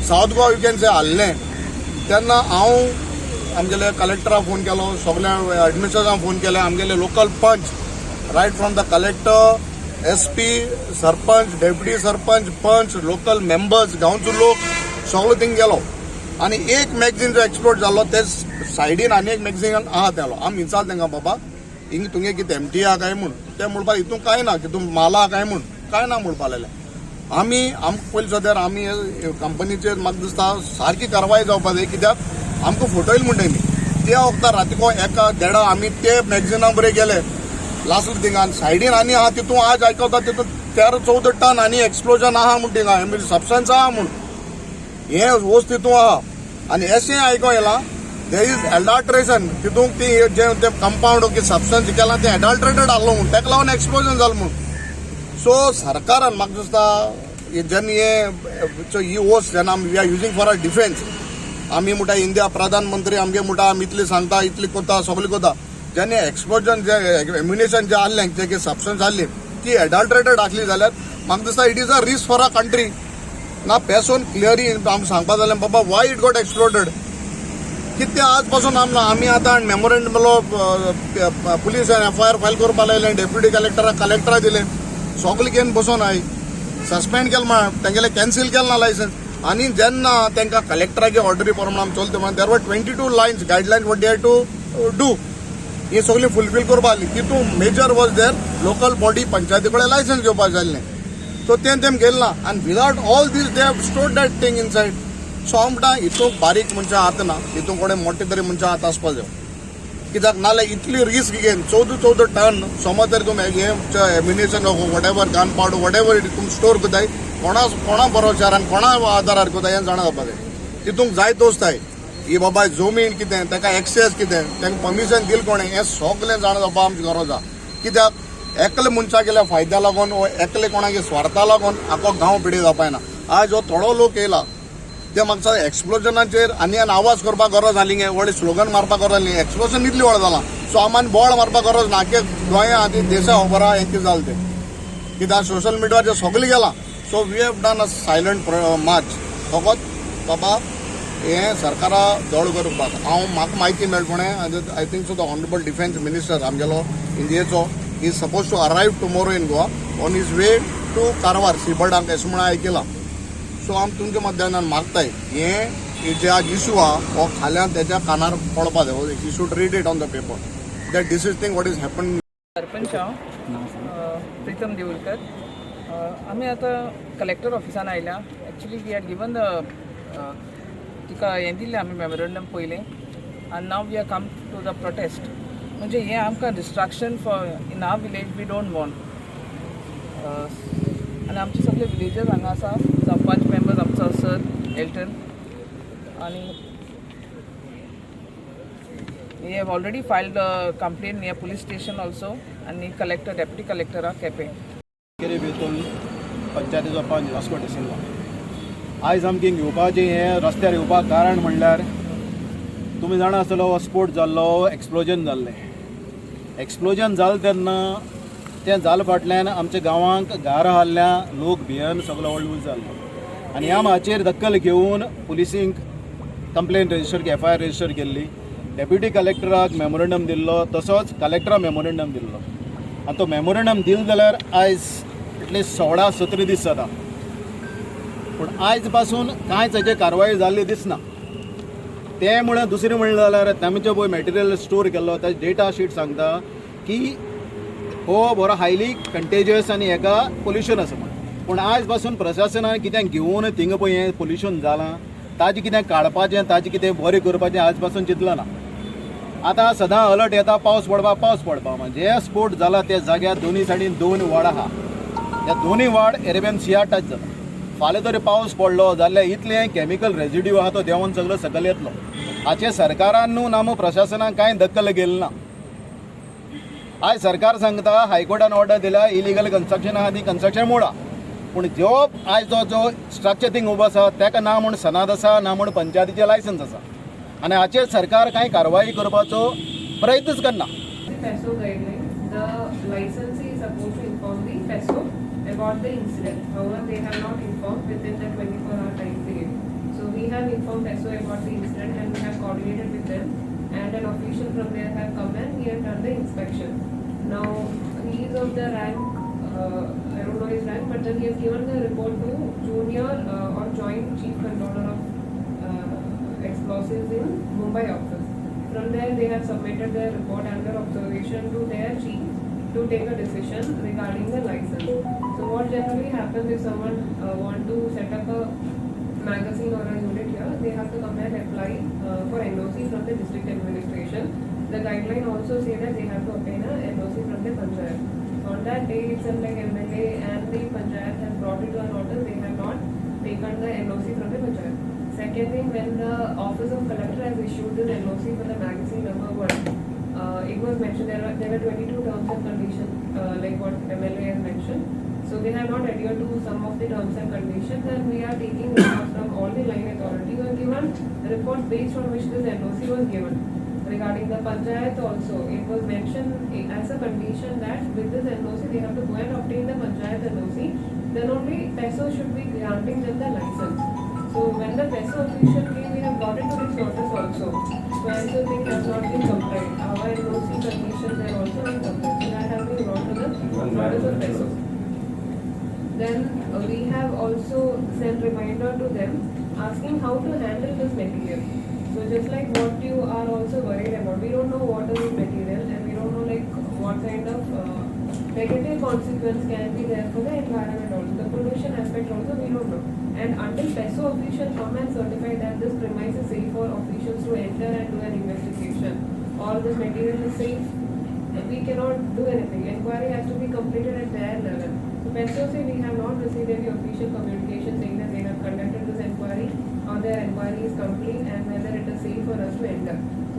South Goa you can say हाल्लें तेन्ना हांव आमगेले कलेक्टराक फोन केलो, सगळ्या एडमिनिस्ट्रेटराक फोन केले, आमगेले local panch right from the collector, SP, sarpanch, deputy sarpanch, panch, local members, गांवचो लोक सगळो थिंग गेलो आनी एक मॅगझीन जो एक्सप्लोड जाल्लो ते सायडीन आनी एक मॅगझीन आहा तेलो आमी विचारलो तांकां बाबा हिंग तुगे कितें एमटी आहा काय म्हूण ते म्हणपाक हितून कांय ना की तूं माला आहा काय म्हूण कांय ना म्हणपा लागले. आमकां पयलीं सद्यार आमी कंपनीचेर म्हाका दिसता सारकी कारवाय जावपाक जाय कित्याक आमकां फोटो येयले म्हणटा न्ही त्या वखदार रातीको एका देडा आमी ते मॅगझिना बरें गेले लास्ट थिंगान सायडीन आनी आहा तितून आज आयकता तितून 13-14 टन आनी एक्सप्लोजन आहा म्हूण थिंगा सबस्टन्स आहा म्हूण हे वस्त तितून आहा आनी अशें आयको येलां देर इज एडल्ट्रेशन तितून ती जे कंपाऊंड की सबस्टन्स केला ते एडल्ट्रेटेड आहलो म्हूण तेका लागून एक्सप्लोजन जालें म्हूण. सो सरकारान म्हाका दिसता जेन्ना ही वस्त जेन्ना we are using for a defence आमी म्हणटा इंडिया प्रधानमंत्री आमगे म्हणटा आमी इतली सांगता इतली कोता सगळी कोता जेन्ना एक्सप्लोजन जे एम्युनिशन जे आहलें जे सबस्टन्स आहली ती एडल्ट्रेटेड आसली जाल्यार म्हाका दिसता it is a risk for a country ना पेसून क्लियरी आमी सांगपा जालें बाबा वाय इट गॉट एक्सप्लोडेड कितें आज पासून आमी आतां मेमोरेंडम पुलीस FIR फायल करपा लायलें डेप्युटी कलेक्टराक दिलें सगळें घेवन बसून आय सस्पेंड केलें म्हण तेंगेलें कॅन्सील केलें ना लायसन्स आनी जेन्ना तांकां कलेक्टराचे ऑर्डरी प्रमाण आमी चलता म्हण there were 22 lines guidelines what they had to do ही सगळी फुलफील करपा आसली तितून major was there local body पंचायती कडेन लायसन्स घेवपाक जाय आसलें सो तें गेलें ना आनी without all these they have stored that thing inside. So हांव म्हणटा हितून बारीक मनशां आतां ना हितून कोणें मोठे तरी मनशां आतां आसपा जाय कित्याक नाल्यार इतली रिस्क घेवन 14 टन समज तरी तुमी हे ammunition what ever gun powder what ever तुमी स्टोर करताय कोणा भरोशार आनी कोणा आदारार करताय हें जाणा जावपा जाय तितूंक जाय तोचताय ही बाबा जमीन कितें ताका एक्सेस कितें तांकां परमिशन दिलें कोणें हें सगळें जाणा जावपा आमची गरज आहा कित्याक एकले मनशा गेल्या फायद्या लागून वो एकले कोणागे स्वार्था लागून आखो गांव पिडे जावपाय ना. आज हो थोडो लोक येयला ते म्हाका एक्सप्लोजनाचेर आनी आवाज करपाक गरज आसली गे व्हडले स्लोगन मारपाक गरज आसली एक्सप्लोजन इतली व्हड जालां सो आमी बोवाळ मारपाक गरज ना की गोंया आदी देशा खबर आहा हें कितें जालें तें कित्याक सोशल मिडियाचेर सगळें गेलां. So we have done a silent march फकत बाबा हें सरकारा जड करपाक म्हाका म्हायती मेळटणे I think so the honourable defence minister आमगेलो इंडियेचो is suppose to arrive tomorrow in Goa on his way to Karwar सीबर्डांक अशें म्हणून आयकलां. सो आमी तुमच्या मध्यान मागताय हें जे आज इशू आहा हो खाल्यान तेच्या कानार पडपा जाय you should read it on the paper that this is thing what is happen. Sarpanch हांव प्रितम देवळकर आमी आतां कलेक्टर ऑफिसान आयल्या एक्चुली वी हॅड गिवन तिका हें दिल्लें आमी मेमोरेंडम पयलें आनी नाव we are come to the protest म्हणजे हें आमकां distraction for in our village we don't want आनी आमचे सगळे विलेजर्स हांगा आसा सरपंच मेंबर्स आमचो सर एल्टन आनी we have already filed complain near police station also आनी कलेक्टर डेप्युटी कलेक्टराक केपें भितून पंचायतीचो पंच वास्को डी सिल्वा आयज आमगे येवपाचें हें रस्त्यार येवपाक कारण म्हणल्यार तुमी जाणा आसतलो हो स्फोट जाल्लो एक्सप्लोजन जाल्लें एक्सप्लोजन जालें तेन्ना तें जाले फाटल्यान आमच्या गांवांक गारा हाल्ल्या लोक भियेन सगळो उलूज जाल्लो आनी ह्या हाचेर दखल घेवन पुलिसींक कंप्लेन रजिस्टर FIR रजिस्टर केल्ली डेप्युटी कलेक्टराक मेमोरेंडम दिल्लो तसोच कलेक्टराक मेमोरेंडम दिल्लो आनी तो मेमोरेंडम दिलो जाल्यार आयज एटलीस्ट 16-17 दीस जाता पूण आयज पासून कांयच हेजे कारवाय जाल्ली दिसना. तें म्हणून दुसरें म्हणलें जाल्यार तांचे पळय मॅटेरियल स्टोर केल्लो ताजे डेटा शीट सांगता की हो बरो हायली कंटेजियस आनी हेका पोल्युशन आसा म्हण पूण आयज पासून प्रशासनान कितें घेवन थिंगा पळय हें पोल्युशन जालां ताजें कितें काडपाचें ताजें कितें बरें करपाचें आयज पासून चिंतलां ना. आतां सदां अलर्ट येता पावस पडपा म्हणजे स्फोट जाला त्या जाग्यार दोनी सायडीन 2 वाड आहा त्या दोनूय वाड एरेबियन सिया टच जाला. फाल्यां तरी पावस पडलो जाल्यार इतलें कॅमिकल रेजिड्यू आहा तो देंवन सगळो सकयल येतलो. हाचेर सरकारान न्हू ना मग प्रशासनान कांय दखल गेली ना. आयज सरकार सांगता हायकोर्टान ऑर्डर दिल्या इलिगल कन्स्ट्रक्शन आहा ती कन्स्ट्रक्शन मोडा पूण जो आयज जो स्ट्रक्चर थिंग उबो आसा ताका ना म्हूण सनाद आसा ना म्हूण पंचायतीचें लायसन्स आसा आनी हाचेर सरकार कांय कारवाई करपाचो प्रयत्नच करना. PESO guideline, the licensee is supposed to inform the PESO about the incident. However, they have not informed within the 24-hour time period. So have informed SO about the incident and we have coordinated with them, and an official from there have come and he has done the inspection. Now he is of the rank, I don't know his rank, but then he has given the report to junior or joint chief controller of explosives in Mumbai office. From there they have submitted their report under observation to their chief to take a decision regarding the license. So what generally happens if someone want to set up a magazine or a unit here, they have to come and apply for NOC from the district administration. The guideline also say that they have to obtain a NOC from the panchayat. On that day itself, like MLA and the panchayat has brought it to our notice, they have not taken the NOC from the panchayat. Second thing, when the office of collector has issued the NOC for the magazine number 1, it was mentioned there were 22 terms and conditions, like what MLA has mentioned. So they have not adhered to some of the terms and conditions, and we are taking reports from all the line authorities and given reports based on which this NOC was given. Regarding the panchayat also, it was mentioned as a condition that with this NOC they have to go and obtain the panchayat NOC, then only PESO should be granting them the license. So when the PESO official came, we have brought it to this notice also. So as the thing has not been complied, our NOC conditions are also not complied. So that has been brought to the notice of PESO. Then we have also sent reminder to them asking how to handle this material. So just like what you are also worried about, we don't know what is this material and we don't know like what kind of negative consequence can be there for the environment also. The pollution aspect also we don't know. And until PESO official come and certify that this premise is safe for officials to enter and do an investigation or this material is safe, we cannot do anything. Inquiry has to be completed at their level. So PESO say we have not received any official communication saying that they have conducted this inquiry or their inquiry is complete and